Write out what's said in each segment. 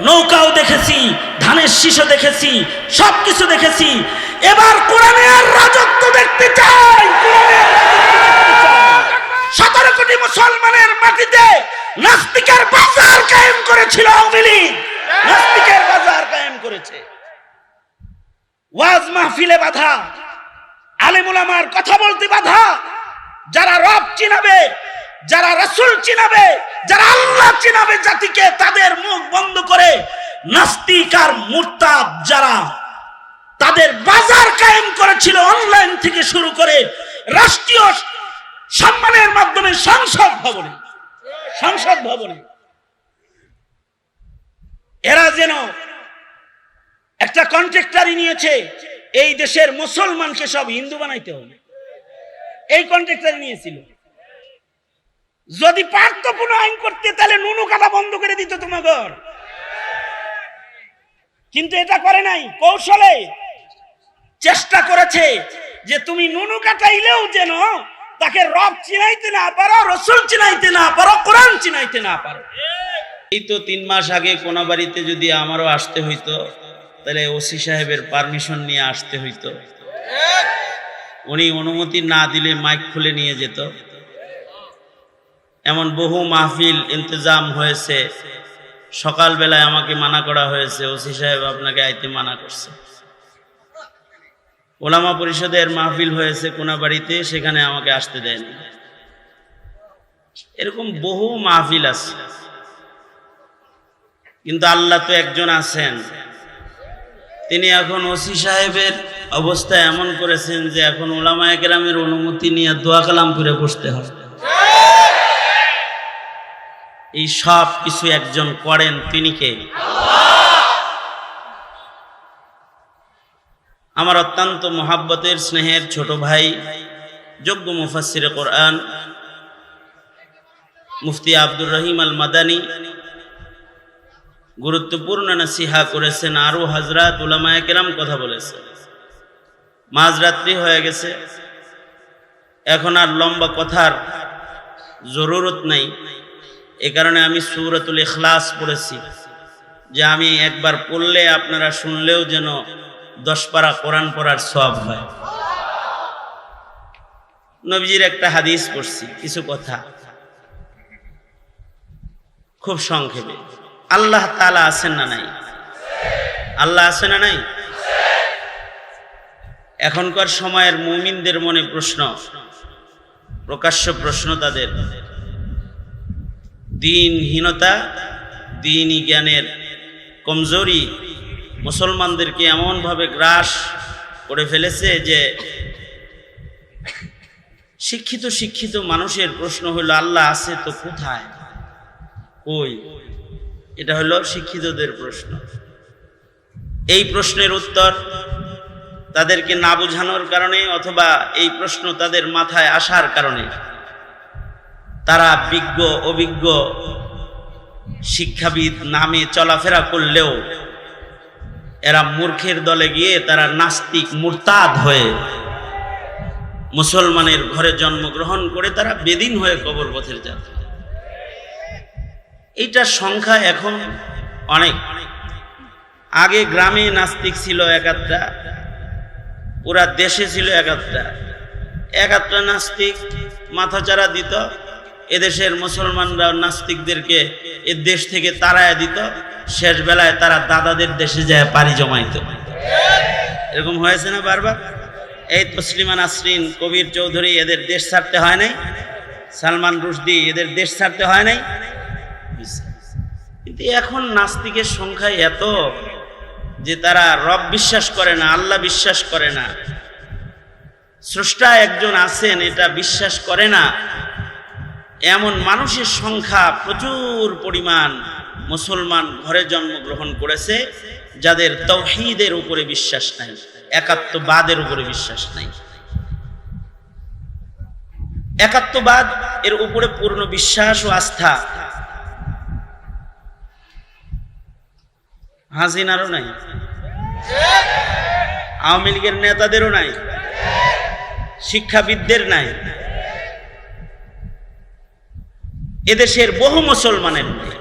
নৌকাও দেখেছি, ধানের শীষও দেখেছি, সবকিছু দেখেছি। এবার কোরআনের রাজত্ব দেখতে চাই। 17 কোটি মুসলমানের মাটিতে নাস্তিকের বাজার কায়েম করেছিল আওয়ামী লীগ, নাস্তিকের বাজার কায়েম করেছে। ওয়াজ মাহফিলে বাধা, আলেম ওলামার কথা বলতে বাধা। যারা রব চিনাবে, যারা রাসূল চিনাবে, যারা আল্লাহ চিনাবে জাতিকে, তাদের মুখ বন্ধ করে নাস্তিক আর মুরতাদ যারা, তাদের বাজার কায়েম করেছিল অনলাইন থেকে শুরু করে রাষ্ট্রীয় সম্মানের মাধ্যমে সংসদ ভবনে। এরা যেন একটা কন্ট্রাক্টরি নিয়েছে, এই দেশের মুসলমানকে সব হিন্দু বানাইতে হবে, এই কন্ট্রাক্টরি নিয়েছিল। যদি পারত কোনো আইন করতে, তাহলে নুনু কাটা বন্ধ করে দিত তোমাদের, কিন্তু এটা করে নাই। কৌশলে চেষ্টা করেছে যে তুমি নুনু কাটাইলেও যেন তাকে রব চিনাইতে না পারো, রাসূল চিনাইতে না পারো, কোরআন চিনাইতে না পারো। এই তো 3 মাস আগে কোনাবাড়িতে যদি আমারও আসতে হইতো, তাহলে ওসি সাহেবের পারমিশন নিয়ে আসতে হইতো। উনি অনুমতি না দিলে মাইক খুলে নিয়ে যেত। এমন বহু মাহফিল ইন্তজাম হয়েছে, সকালবেলায় আমাকে মানা করা হয়েছে, ওসি সাহেব আপনাকে আইতে মানা করছে। ওলামা পরিষদের মাহফিল হয়েছে কোনাবাড়িতে, সেখানে আমাকে আসতে দেয়নি। এরকম বহু মাহফিল আছে, কিন্তু আল্লাহ তো একজন আছেন। তিনি এখন ওসি সাহেবের অবস্থা এমন করেছেন যে এখন উলামায়ে কেরামের অনুমতি নিয়ে দোয়া কালাম করে বসতে হয়। এই সব কিছু একজন করেন, তিনি কে? আমার অত্যন্ত মোহাব্বতের স্নেহের ছোট ভাই, যোগ্য মুফাসসিরে কোরআন মুফতি আব্দুর রহিম আল মাদানী গুরুত্বপূর্ণ নসিহা করেছেন। আরো হযরত উলামায়ে কেরাম কথা বলেছে। মাঝরাত্রি হয়ে গেছে, এখন আর লম্বা কথার জরুরত নাই। এ কারণে আমি সূরাতুল ইখলাস পড়েছি, যে আমি একবার পড়লে আপনারা শুনলেও যেন 10 পারা কোরআন পড়ার সওয়াব হয়। নবীজির একটা হাদিস পড়ছি, কিছু কথা খুব সংক্ষেপে। আল্লাহ তাআলা আছেন না নাই? আল্লাহ আছে না নাই? এখনকার সময়ের মুমিনদের মনে প্রশ্ন, প্রকাশ্য প্রশ্ন তাদের, দ্বীনহীনতা, দ্বীনি জ্ঞানের কমজোরি মুসলমানদেরকে এমনভাবে গ্রাস করে ফেলেছে যে শিক্ষিত মানুষের প্রশ্ন হলো আল্লাহ আছে তো কোথায়, কই? এটা হলো শিক্ষিতদের প্রশ্ন। এই প্রশ্নের উত্তর তাদেরকে না বোঝানোর কারণে, অথবা এই প্রশ্ন তাদের মাথায় আসার কারণে, তারা বিজ্ঞ অভিজ্ঞ শিক্ষাবিদ নামে চলাফেরা করলেও এরা মূর্খের দলে গিয়ে তারা নাস্তিক মুরতাদ হয়ে মুসলমানের ঘরে জন্মগ্রহণ করে তারা বেদিন হয়ে কবর পথের যাত্রী। এইটার সংখ্যা এখন অনেক। আগে গ্রামে নাস্তিক ছিল 1-8টা, পুরা দেশে ছিল 1-8টা নাস্তিক মাথাচাড়া দিত। এদেশের মুসলমানরা নাস্তিকদেরকে এ দেশ থেকে তাড়ায় দিত। শেষ বেলায় তারা দাদাদের দেশে যায় পাড়ি জমাইত। এরকম হয়েছে না বারবার? এই তসলিমা নাসরিন, কবির চৌধুরী, এদের দেশ ছাড়তে হয় নাই? সালমান রুশদি, এদের দেশ ছাড়তে হয় নাই? কিন্তু এখন নাস্তিকের সংখ্যা এত যে তারা রব বিশ্বাস করে না, আল্লাহ বিশ্বাস করে না, স্রষ্টা একজন আছেন এটা বিশ্বাস করে না। এমন মানুষের সংখ্যা প্রচুর পরিমাণ মুসলমান ঘরে জন্মগ্রহণ করেছে যাদের তাওহীদের উপরে বিশ্বাস নাই, একাত্মবাদের উপরে বিশ্বাস নাই। একাত্মবাদ এর উপরে পূর্ণ বিশ্বাস ও আস্থা হাসিনারও নাই, আওয়ামী লীগের নেতাদেরও নাই, শিক্ষাবিদদের নাই, এদেশের বহু মুসলমানের নাই।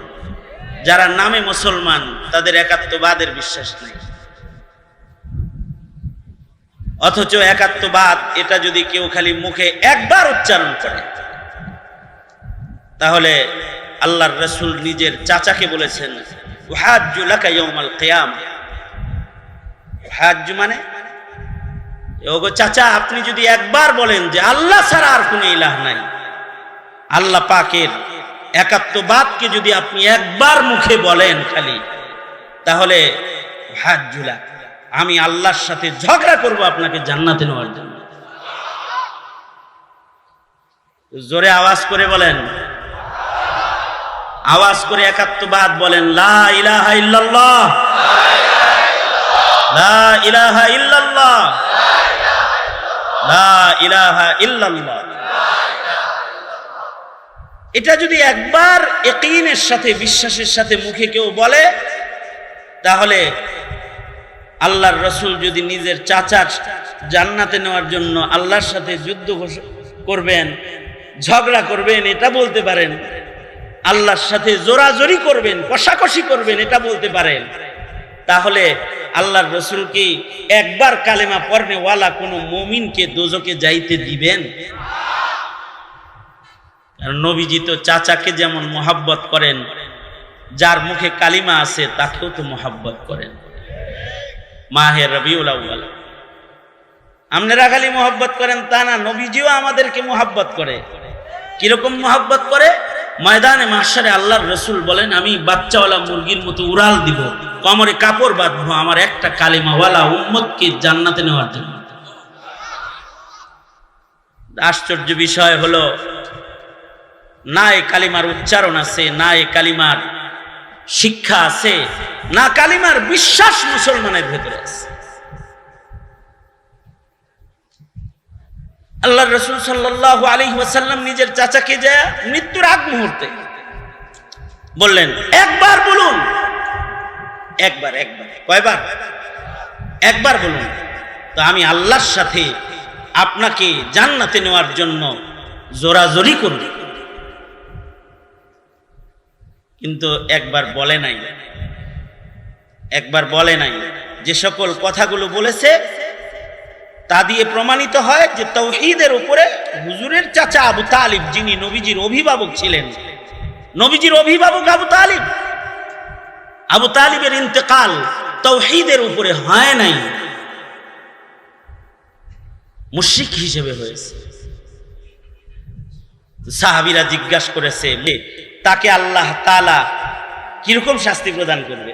যারা নামে মুসলমান তাদের একাত্মবাদের বিশ্বাস নেই। অথচ একাত্মবাদ এটা যদি কেউ খালি মুখে একবার উচ্চারণ করে, তাহলে আল্লাহর রাসূল নিজের চাচাকে বলেছেন, উহাজ্জু লাকা ইয়াউমাল কিয়ামা। উহাজ্জু মানে, ওগো চাচা, আপনি যদি একবার বলেন যে আল্লাহ ছাড়া আর কোনো ইলাহ নাই, আল্লাহ পাকের একাত্মবাদকে যদি আপনি একবার মুখে বলেন খালি, তাহলে উহাজ্জু লাকা, আমি আল্লাহর সাথে ঝগড়া করব আপনাকে জান্নাতে নেওয়ার জন্য। জোরে আওয়াজ করে বলেন, আওয়াজ করে একাত্মবাদ বলেন, লা ইলাহা ইল্লাল্লাহ, লা ইলাহা ইল্লাল্লাহ, লা ইলাহা ইল্লাল্লাহ। এটা যদি একবার ইয়াকিনের সাথে, বিশ্বাসের সাথে মুখে কেউ বলে, তাহলে আল্লাহর রাসূল যদি নিজের চাচার জান্নাতে নেওয়ার জন্য আল্লাহর সাথে যুদ্ধ করবেন, ঝগড়া করবেন, এটা বলতে পারেন। আল্লাহর সাথে জোরাজোরি করবেন, কষাকষি করবেন, এটা বলতে পারেন। তাহলে আল্লাহর রাসূল কি একবার কালেমা পড়নেওয়ালা কোনো মুমিনকে দোজখে যাইতে দিবেন? আর নবীজি তো চাচাকে যেমন মহব্বত করেন, যার মুখে কালিমা আছে তাকেও তো মহব্বত করেন। মাহে রবিউল আউয়াল আপনারা খালি মহব্বত করেন তা না, নবীজিও আমাদেরকে মহব্বত করে। কিরকম মহব্বত করে? ময়দানে মাহশারে আল্লাহর রাসূল বলেন, আমি বাচ্চাওয়ালা মুরগির মতো উড়াল দিব, কোমরে কাপড় বাঁধবো আমার একটা কালিমাওয়ালা উম্মতকে জান্নাতে নেওয়ার জন্য। আশ্চর্য বিষয় হলো, না এই কালিমার উচ্চারণ আছে, না এই কালিমার শিক্ষা আছে, না কালিমার বিশ্বাস মুসলমানের ভেতরে আছে। আল্লাহর রাসূল সাল্লাল্লাহু আলাইহি ওয়াসাল্লাম নিজের চাচাকে যে মৃত্যুর আগ মুহূর্তে বললেন, একবার বলুন। একবার, কয়বার? একবার বলুন, তো আমি আল্লাহর সাথে আপনাকে জান্নাতে নেওয়ার জন্য জোরাজোরি করব। কিন্তু একবার বলে নাই, একবার বলে নাই। যে সকল কথাগুলো বলেছে তা দিয়ে প্রমাণিত হয় যে তাওহীদের উপরে হুজুরের চাচা আবু তালিব, যিনি নবীজির অভিভাবক ছিলেন, নবীজির অভিভাবক আবু তালিব, আবু তালিবের ইন্তেকাল তাওহীদের উপরে হয় নাই, মুশরিক হিসেবে হয়েছে। সাহাবীরা জিজ্ঞাসা করেছে, তাকে আল্লাহ তাআলা কিরকম শাস্তি প্রদান করবে?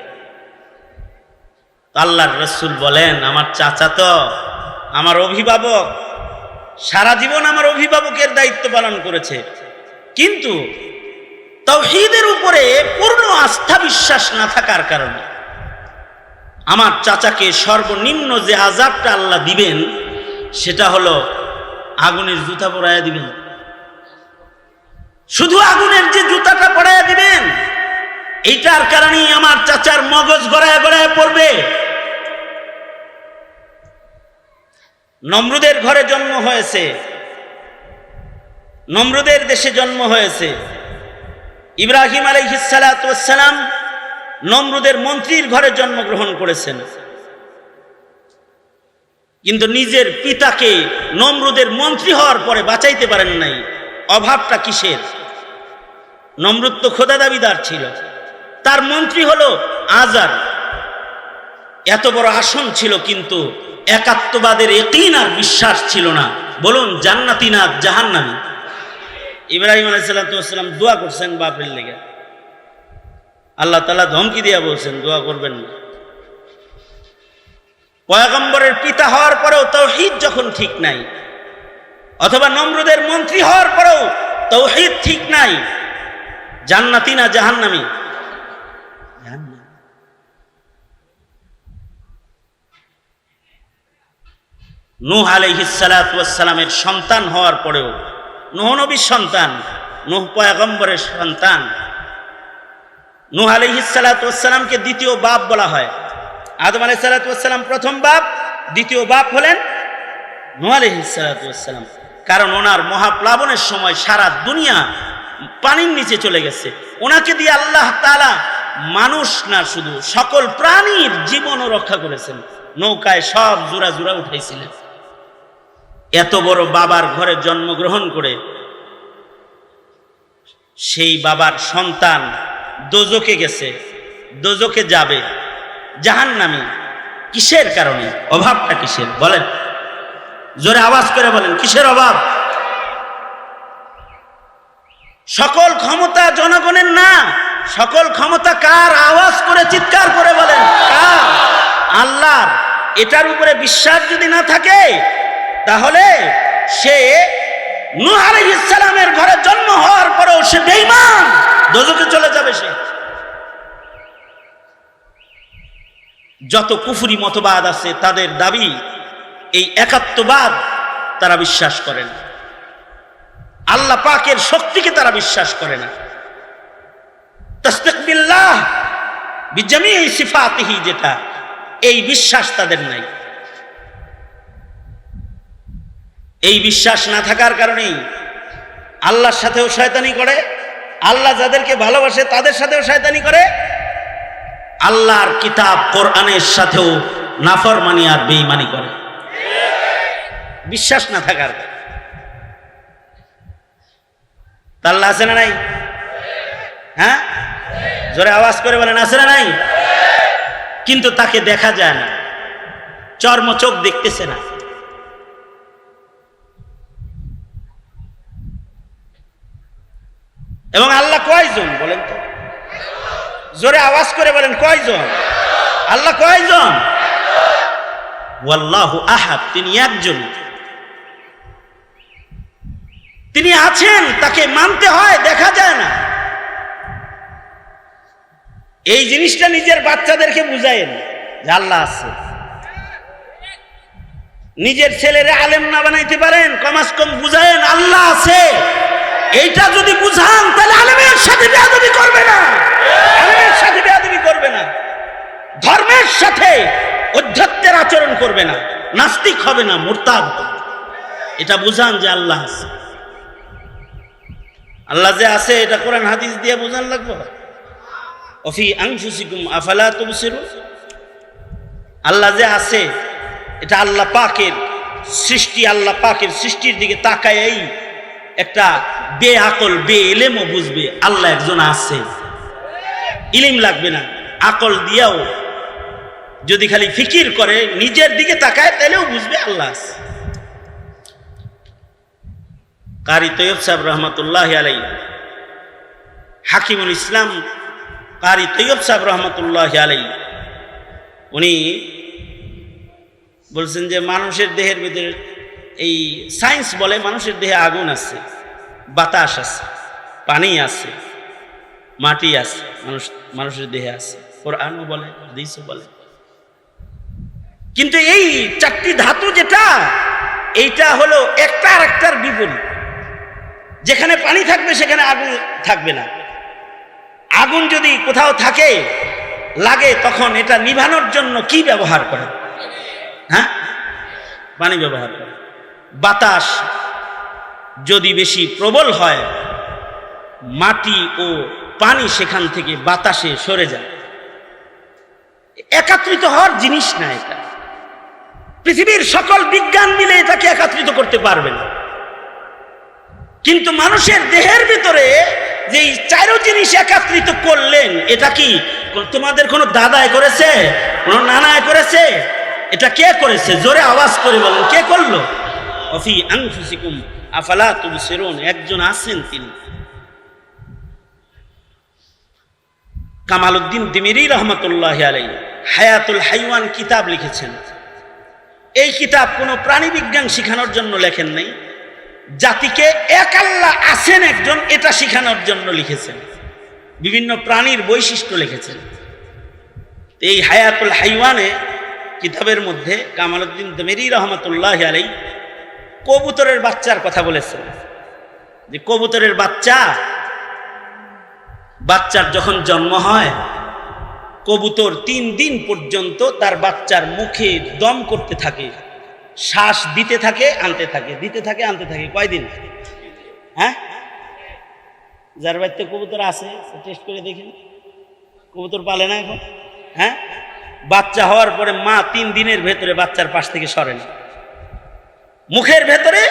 আল্লাহর রাসূল বলেন, আমার চাচা তো আমার অভিভাবক, সারা জীবন আমার অভিভাবকের দায়িত্ব পালন করেছে, কিন্তু তাওহীদের উপরে পূর্ণ আস্থা বিশ্বাস না থাকার কারণে আমার চাচাকে সর্বনিম্ন যে আযাবটা আল্লাহ দিবেন সেটা হলো আগুনের জুতা পরাইয়া দিবেন। শুধু আগুনের যে জুতাটা পরাইয়া দিবেন, এইটার কারণেই আমার চাচার মগজ গড়ায় গড়ায় পড়বে। নমরুদের ঘরে জন্ম হয়েছে, নমরুদের দেশে জন্ম হয়েছে। ইব্রাহিম আলাইহিস সালাতু ওয়াস সালাম নমরুদের মন্ত্রীর ঘরে জন্মগ্রহণ করেছেন, কিন্তু নিজের পিতাকে নমরুদের মন্ত্রী হওয়ার পরে বাঁচাইতে পারেন নাই। অভাবটা কিসের? নমরুদ তো খোদা দাবিদার ছিল, তার মন্ত্রী হলো আজার। এত বড় আসন ছিল, কিন্তু একাত্মবাদের ইয়াকিন আর বিশ্বাস ছিল না। বলুন, জান্নাতি না জাহান্নামী? ইব্রাহিম আলাইহিস সালাম দোয়া করছেন বাপের লেগে, আল্লাহ তাআলা ধমকি দিয়া বলছেন দোয়া করবেন না। পয়গম্বরের পিতা হওয়ার পরেও তাওহীদ যখন ঠিক নাই, অথবা নমরুদের মন্ত্রী হওয়ার পরেও তাওহীদ ঠিক নাই, জান্নাতি না জাহান্নামী? নূহ আলাইহিস সালাতু ওয়াস সালামের সন্তান হওয়ার পরেও, নূহ নবীর সন্তান, নূহ পয়গম্বরের সন্তান, নূহ আলাইহিস সালাতু ওয়াস সালামকে দ্বিতীয় বাপ বলা হয়। আদম আলাইহিস সালাতু ওয়াস সালাম প্রথম বাপ, দ্বিতীয় বাপ হলেন নূহ আলাইহিস সালাতু ওয়াস সালাম। কারণ ওনার মহাপ্লাবনের সময় সারা দুনিয়া পানির নিচে চলে গেছে, ওনাকে দিয়ে আল্লাহ তাআলা মানুষ না, শুধু সকল প্রাণীর জীবনও রক্ষা করেছেন। নৌকায় সব জোড়া জোড়া উঠাইছিলেন। এত বড় বাবার ঘরে জন্মগ্রহণ করে সেই বাবার সন্তান দোজকে গেছে, দোজকে যাবে, জাহান্নামী। কিসের কারণে? অভাবটা কিসের বলেন? জোরে আওয়াজ করে বলেন, কিসের অভাব? সকল ক্ষমতা জনগণের না, সকল ক্ষমতা কার? আওয়াজ করে চিৎকার করে বলেন, কার? আল্লাহর। এটার উপরে বিশ্বাস যদি না থাকে তাহলে সে নূহ আলাইহিস সালামের ঘরে জন্ম হওয়ার পরেও সে বেঈমান, দোজখে চলে যাবে সে। যত কুফরি মতবাদ আছে তাদের দাবি এই একাত্মবাদ, তারা বিশ্বাস করে না। আল্লাহ পাকের শক্তিকে তারা বিশ্বাস করে না। তাসদিক বিল্লাহ বিজামিই সিফাতিহি, যেটা এই বিশ্বাস তাদের নাই। এই বিশ্বাস না থাকার কারণেই আল্লাহর সাথেও শয়তানি করে, আল্লাহ যাদেরকে ভালোবাসে তাদের সাথেও শয়তানি করে, আল্লাহর কিতাব কোরআনের সাথেও নাফরমানি আর বেঈমানি করে, বিশ্বাস না থাকার কারণে। আল্লাহ আছে না নাই? হ্যাঁ, জোরে আওয়াজ করে বলেন, আছে না নাই? কিন্তু তাকে দেখা যায় না, চর্মচোখ দেখতেছে না। এবং আল্লাহ কয়জন বলেন তো? জোরে আওয়াজ করে বলেন, কয়জন? আল্লাহ কয়জন? ওয়াল্লাহু আহাদ, তিনি একজন। তিনি আছেন, তাকে মানতে হয়, দেখা যায় না। এই জিনিসটা নিজের বাচ্চাদেরকে বুঝায়েন যে আল্লাহ আছে। নিজের ছেলেরে আলেম না বানাইতে পারেন, কমাস কম বুঝায়েন আল্লাহ আছে। এইটা যদি বুঝান তাহলে আলেমের সাথে বেয়াদবি করবে না, আলেমের সাথে বেয়াদবি করবে না, ধর্মের সাথে অধ্যত্বের আচরণ করবে না, নাস্তিক হবে না, মুরতাদ হবে। এটা বুঝান যে আল্লাহ আছে। আল্লাহ যে আছে এটা কোরআন হাদিস দিয়ে বুঝান লাগবে। অফি আনফুসিকুম আফালা তুবসিরুন, আল্লাহ যে আছে এটা আল্লাহ পাকের সৃষ্টি। আল্লাহ পাকের সৃষ্টির দিকে তাকায় এই একটা বেআকল বেইলেমও বুঝবে আল্লাহ একজন আছে। ইলিম লাগবে না, আকল দিয়াও যদি খালি ফিকির করে, নিজের দিকে তাকায়, তাহলেও বুঝবে আল্লাহ আছে। কারি তৈয়ব সাহেব রহমতুল্লাহ আলাই, হাকিমুল ইসলাম কারি তৈয়ব সাহেব রহমতুল্লাহ আলাই, উনি বলছেন যে মানুষের দেহের ভিতরে, এই সায়েন্স বলে মানুষের দেহে আগুন আছে, বাতাস আছে, পানি আছে, মাটি আছে, মানুষের দেহে আছে, কোরআনও বলে, হাদিসও বলে। কিন্তু এই চারটি ধাতু যেটা, এইটা হলো একটা আর একটার বিপরীত। যেখানে পানি থাকবে সেখানে আগুন থাকবে না। আগুন যদি কোথাও থাকে লাগে, তখন এটা নিভানোর জন্য কি ব্যবহার করে? হ্যাঁ, পানি ব্যবহার করে। বাতাস যদি বেশি প্রবল হয়, মাটি ও পানি সেখান থেকে বাতাসে সরে যায়। একাত্রিত হওয়ার জিনিস না এটা। পৃথিবীর সকল বিজ্ঞান মিলে এটাকে একাত্রিত করতে পারবে না। কিন্তু মানুষের দেহের ভিতরে যে চারো জিনিস একত্রিত করলেন, এটা কি তোমাদের কোনো দাদাই করেছে, কোনো নানায় করেছে? এটা কে করেছে? জোরে আওয়াজ করে বলেন, কে করলো? অফি আনফুসিকুম আফালা তুবসিরুন, একজন আছেন তিনি। কামালউদ্দিন তিমিরি রহমতুল্লাহ আলাইহি হায়াতুল হাইওয়ান কিতাব লিখেছেন। এই কিতাব কোনো প্রাণী বিজ্ঞান শেখানোর জন্য লেখেন নাই, জাতিকে এক আল্লাহ আছেন একজন এটা শেখানোর জন্য লিখেছেন। বিভিন্ন প্রাণীর বৈশিষ্ট্য লিখেছেন। এই হায়াতুল হাইওয়ানে কিতাবের মধ্যে কামালউদ্দিন তিমিরি রহমতুল্লাহ আলাইহি কবুতরের বাচ্চার কথা বলেছেন, যে কবুতরের বাচ্চার যখন জন্ম হয়, কবুতর 3 দিন পর্যন্ত তার বাচ্চার মুখে দম করতে থাকে, শ্বাস দিতে থাকে আনতে থাকে, দিতে থাকে আনতে থাকে। কয়দিন? হ্যাঁ, যার বাড়িতে কবুতর আছে টেস্ট করে দেখেন, কবুতর পালে না এখন? হ্যাঁ, বাচ্চা হওয়ার পরে মা 3 দিনের ভেতরে বাচ্চার পাশ থেকে সরে না, মুখের ভেতরে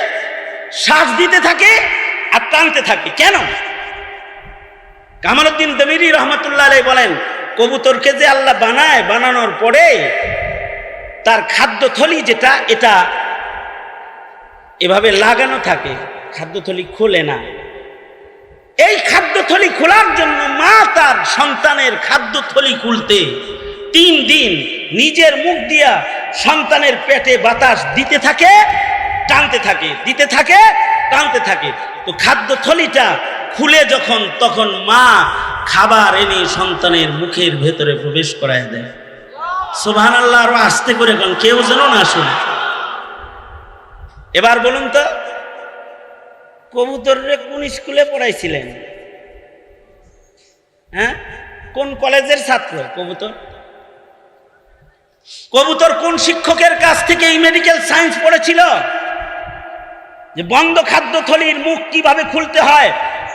শ্বাস দিতে থাকে আর টানতে থাকে। কেন? কামালউদ্দিন দমিরি রহমতুল্লাহ আলাইহি বলেন, কবুতরকে যে আল্লাহ বানায়, বানানোর পরে তার খাদ্যথলি যেটা, এটা এভাবে লাগানো থাকে, খাদ্যথলি খোলে না। এই খাদ্যথলি খোলার জন্য মা তার সন্তানের খাদ্যথলি খুলতে 3 দিন নিজের মুখ দিয়া সন্তানের পেটে বাতাস দিতে থাকে, টানতে থাকে, দিতে থাকে, টানতে থাকে। তো খাদ্যথলিটা খুলে যখন, তখন মা খাবার এনে সন্তানের মুখের ভেতরে প্রবেশ করায় দেয়। সুবহানাল্লাহ। আরো আস্তে করে কোন, কেউ যেন না শুনে। এবার বলুন তো, কবুতরে কোন স্কুলে পড়াইছিলেন? হ্যাঁ, কোন কলেজের ছাত্র কবুতর? কবুতর কোন শিক্ষকের কাছ থেকে এই মেডিকেল সায়েন্স পড়েছিল যে বন্ধ খাদ্যথলির মুখ কিভাবে খুলতে হয়,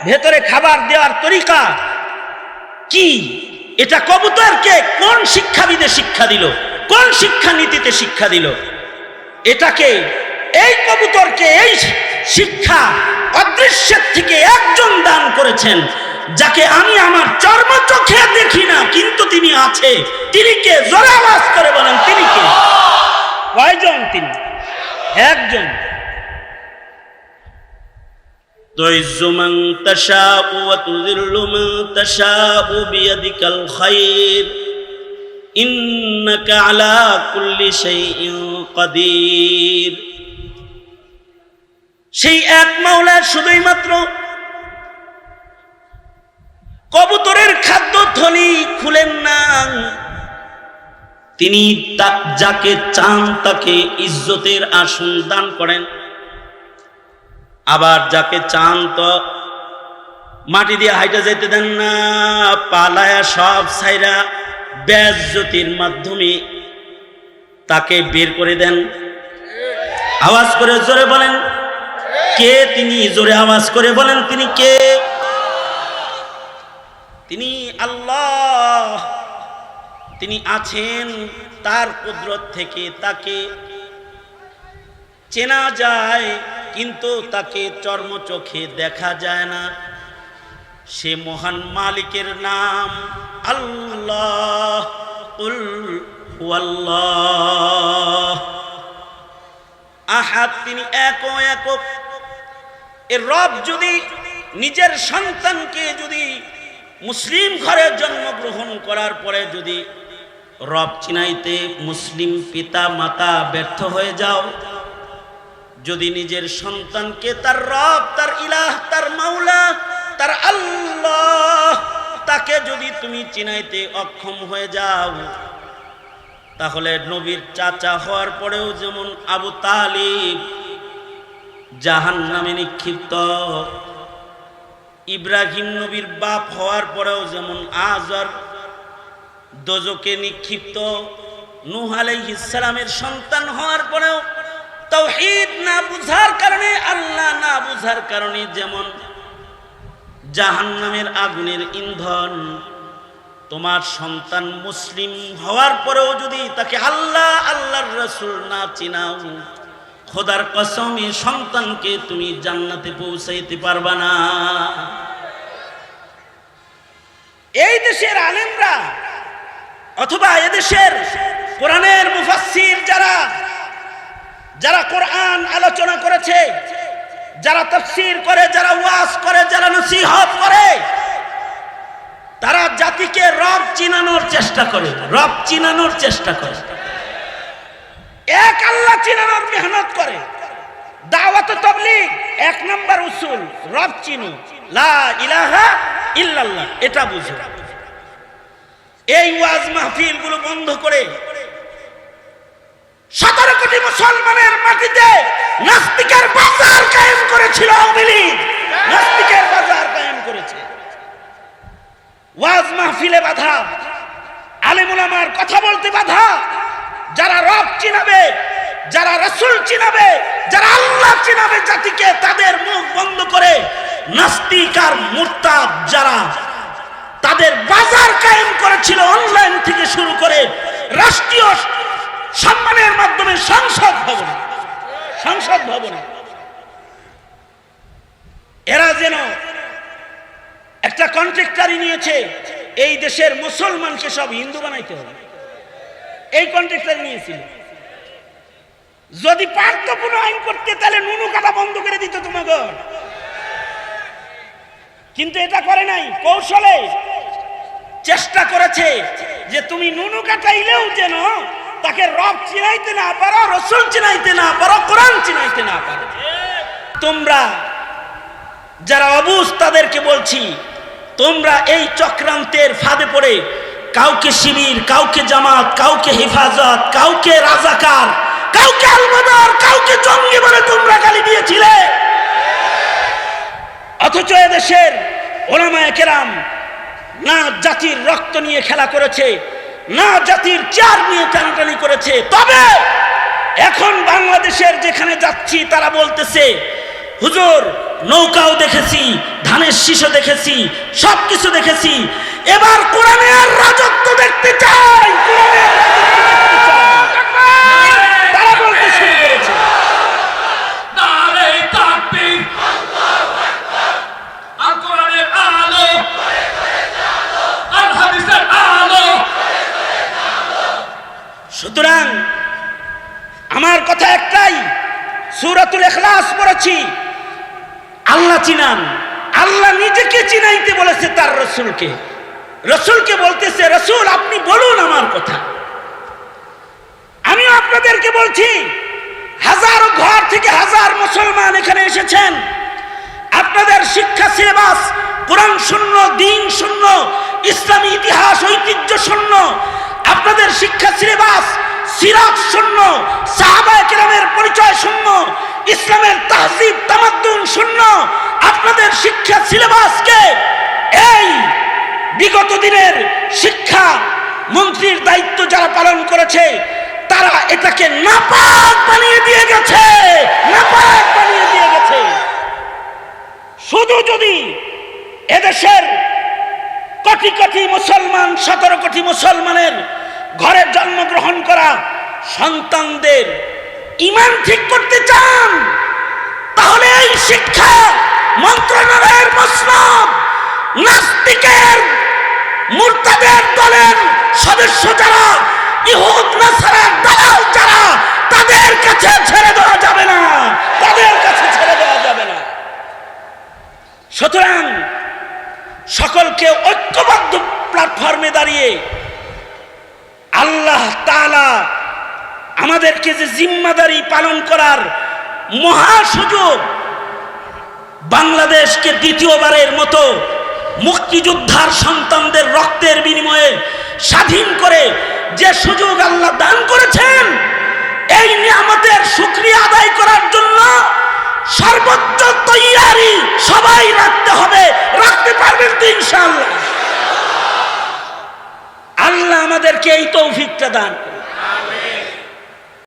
ভেতরে খাবার দেওয়ার তরিকা কি? এটা কবুতরকে কোন শিক্ষাবিদে শিক্ষা দিল, কোন শিক্ষানীতিতে শিক্ষা দিল? এটাকে, এই কবুতরকে এই শিক্ষা অদৃশ্যের থেকে একজন দান করেছেন, যাকে আমি আমার চর্মচোখে দেখি না, কিন্তু তিনি আছে। তিনি কে? জোরে আওয়াজ করে বলেন, তিনি কে? কয়জন তিনি? একজন। তুইজ্জু মান তাশাউ ওয়া তুযিল্লু মান তাশাউ বিয়াদিকাল খায়র ইন্নাকা আলা কুল্লি শাইইন কাদির। সেই এক মাওলা শুধুই মাত্র কবুতরের খাদ্যথলি খুলেন না, তিনি যাকে চান তাকে ইজ্জতের আসন দান করেন, আবার যাকে চান তো মাটি দিয়ে হাইটা যেতে দেন না, পালায়া সব ছাইরা বেজ্জতির মাধ্যমে তাকে বের করে দেন। আওয়াজ করে জোরে বলেন, কে তিনি? জোরে আওয়াজ করে বলেন, তিনি কে? তিনি আল্লাহ। তিনি আছেন, তার কুদরত থেকে তাকে চেনা যায়, কিন্তু তাকে চর্মচোখে দেখা যায় না। সে মহান মালিকের নাম আল্লাহ। কুল হুয়াল্লাহ আহাদ। তিনি একক। এর রব যদি নিজের সন্তানকে, যদি মুসলিম ঘরে জন্মগ্রহণ করার পরে যদি রব চিনাইতে মুসলিম পিতা মাতা ব্যর্থ হয়ে যাও, যদি নিজের সন্তানকে তার রব, তার ইলাহ, তার মাওলা, তার আল্লাহ, তাকে যদি তুমি চিনাইতে অক্ষম হয়ে যাও, তাহলে নবীর চাচা হওয়ার পরেও যেমন আবু তালিব জাহান্নামে নিক্ষিপ্ত, ইব্রাহিম নবীর বাপ হওয়ার পরেও যেমন আজর দোজকে নিক্ষিপ্ত, নূহ আলাইহিস সালামের সন্তান হওয়ার পরেও তাওহীদ না বুঝার কারণে, আল্লাহ না বুঝার কারণে যেমন জাহান্নামের আগুনের ইন্ধন, তোমার সন্তান মুসলিম হওয়ার পরেও যদি তাকে আল্লাহ, আল্লাহর রাসূল না চিনাও, খোদার কসমে সন্তানকে তুমি জান্নাতে পৌঁছাইতে পারবা না। এই দেশের আলেমরা অথবা এদেশের কোরআনের মুফাসসির যারা কোরআন আলোচনা করেছে, যারা তাফসীর করে, যারা ওয়াজ করে, যারা নসিহত করে, তারা জাতিকে রব চিনানোর চেষ্টা করে, রব চিনানোর চেষ্টা করে, এক আল্লাহ চিনানোর মেহনত করে। দাওয়াত ও তাবলীগ 1 নম্বর উসুল, রব চিনো, লা ইলাহা ইল্লাল্লাহ, এটা বুঝো। এই ওয়াজ মাহফিল গুলো বন্ধ করে 17 কোটি মুসলমানের মাটিতে নাস্তিকের বাজার কায়েম করেছিল আওয়ামী লীগ, নাস্তিকের বাজার কায়েম করেছে। ওয়াজ মাহফিলে বাধা, আলেম ওলামার কথা বলতে বাধা। যারা রব চিনাবে, যারা রাসূল চিনাবে, যারা আল্লাহ চিনাবে জাতিকে, তাদের মুখ বন্ধ করে নাস্তিক আর মুরতাদ যারা, তাদের বাজার কায়েম করেছিল অনলাইন থেকে শুরু করে রাষ্ট্রীয় সম্মানের মাধ্যমে সংসদ ভবনে এরা যেন একটা কন্ট্রাক্টরি নিয়েছে, এই দেশের মুসলমানকে সব হিন্দু বানাইতে হবে, এই কন্ট্রাক্টরি নিয়েছিল। যদি পারত কোনো আইন করতে তাহলে নুনু কাটা বন্ধ করে দিত তোমাকে, কিন্তু এটা করে নাই। কৌশলে চেষ্টা করেছে যে তুমি নুনু কাটাইলেও যেন তাকে রব চিনাইতে না পারো, রসুল চিনাইতে না পারো, কোরআন চিনাইতে না পারো। তোমরা যারা অবুঝ তাদেরকে বলছি, তোমরা এই চক্রান্তের ফাঁদে পড়ে কাউকে শিবির, কাউকে জামাত, কাউকে হেফাজত, কাউকে রাজাকার, কাউকে আলবদর, কাউকে জঙ্গি বলে তোমরা গালি দিয়েছিলে। অথচ এদেশের ওলামায়ে কেরাম না জাতির রক্ত নিয়ে খেলা করেছে, না জাতির চার নিয়ে টানাটানি করেছে। তবে এখন বাংলাদেশের যেখানে যাচ্ছি তারা বলতেছে, হুজুর নৌকাও দেখেছি, ধানের শীষও দেখেছি, সবকিছু দেখেছি, এবার কোরআনের রাজত্ব দেখতে চাই, তারা বলতে শুরু করেছে। সুতরাং আমার কথা একটাই, সূরাতুল ইখলাস পড়েছি, আল্লাহ চিনান। আল্লাহ নিজেকে চিনাইতে বলেছে তার রসুলকে, রসুলকে বলতেছে, রসুল আপনি বলুন আমার কথা। আমিও আপনাদেরকে বলছি, হাজারো ঘর থেকে হাজার মুসলমান এখানে এসেছেন, আপনাদের শিক্ষা সিলেবাস কোরআন শূন্য, দ্বীন শূন্য, ইসলামী ইতিহাস ঐতিহ্য শূন্য, আপনাদের শিক্ষা সিলেবাস সিরাত শূন্য, সাহাবায়ে কেরামের পরিচয় শূন্য, ইসলামের তাহজিব তামাদ্দুন শূন্য। আপনাদের শিক্ষা সিলেবাসকে এই বিগত দিনের শিক্ষা মন্ত্রীর দায়িত্ব যারা পালন করেছে তারা এটাকে নাপাক বানিয়ে দিয়ে গেছে, নাপাক বানিয়ে দিয়ে গেছে। শুধু যদি এদেশের কোটি কোটি মুসলমান, 17 কোটি মুসলমানের ঘরে জন্মগ্রহণ করা সন্তানদের ঈমান ঠিক করতে চান, তাহলে এই শিক্ষা মন্ত্রণালয়ের মসনদ নাস্তিকের মুরতাদের দলের সদস্য যারা, ইহুদ নাসারার দালাল যারা, তাদের কাছে ছেড়ে দেওয়া যাবে না, তাদের কাছে ছেড়ে দেওয়া যাবে না। সুতরাং সকলকে ঐক্যবদ্ধ প্ল্যাটফর্মে দাঁড়িয়ে আল্লাহ তাআলা আমাদেরকে যে জিম্মাদারি পালন করার মহা সুযোগ, বাংলাদেশকে দ্বিতীয়বারের মতো মুক্তিযোদ্ধার সন্তানদের রক্তের বিনিময়ে স্বাধীন করে যে সুযোগ আল্লাহ দান করেছেন, এই নিয়ামতের শুকরিয়া আদায় করার জন্য সর্বোচ্চ তৈয়ারি সবাই রাখতে হবে। রাখতে পারবেন তো ইনশাআল্লাহ? আল্লাহ আমাদেরকে এই তৌফিকটা দান করুন।